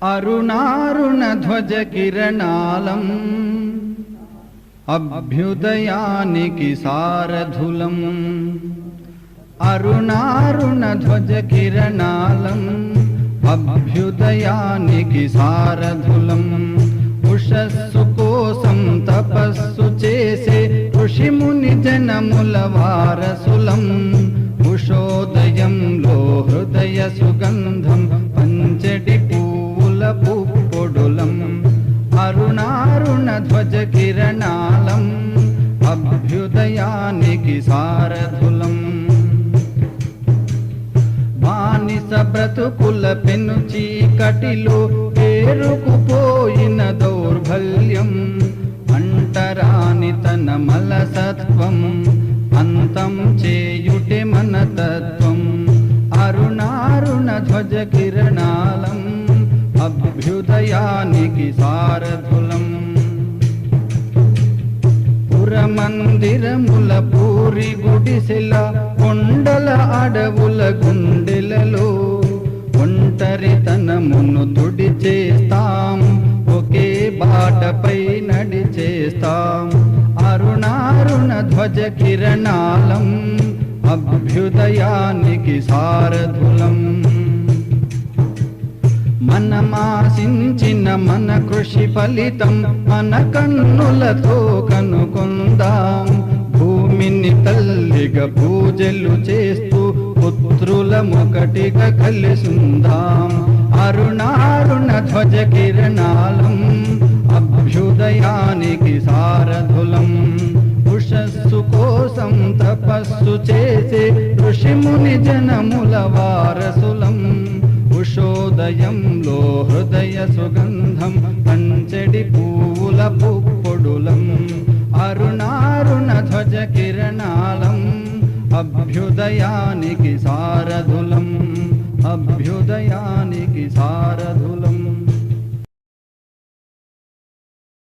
అరుణారుణ ధ్వజ కిరణాలం అభ్యుదయానికి సారథులం. అరుణారుణ ధ్వజ కిరణాలం అభ్యుదయానికి సారథులం. ఉషస్సు కోసం తపస్సు చేసే ఋషిముని జనముల వారసులం. ఉషోదయంలో హృదయ సుగంధం పంచడి పూల పుప్పొడులం. అరుణారుణ ధ్వజ కిరణాలం అభ్యుదయానికి సారథులం. బానిస బ్రతుకుల పెను చీకటిలో పేరుకుపోయిన దౌర్బల్యం. అంటరాని తన మలసత్వం అంతం చేయుటే మన తత్వం. అరుణారుణ ధ్వజ కిరణాలం అభ్యుదయానికి సారథులం. పురమందిరముల పూరి గుడిసెల కొండల అడవుల గుండెలలో ఒంటరితనమును తుడిచేస్తాం. ఒకే బాటపై నడిచేస్తాం. అరుణారుణ ధ్వజ కిరణాలం అభ్యుదయానికి సారథులం. మనమాశించిన మన కృషి ఫలితం మన కన్నులతో కనుకొందాం. భూమిని తల్లిగా పూజలు చేస్తూ పుత్రులమొకటిగా కలిసుందాం. అరుణారుణ ధ్వజ కిరణాలం అభ్యుదయానికి సారథులం. ఉషస్సు కోసం తపస్సు చేసే ఋషిముని జనముల వారసులం. ఉషోదయంలో హృదయ సుగంధం పంచడి పూల పుప్పొడులం. అరుణారుణ ధ్వజ కిరణాలం అభ్యుదయానికి సారథులం. అభ్యుదయానికి సారథులం.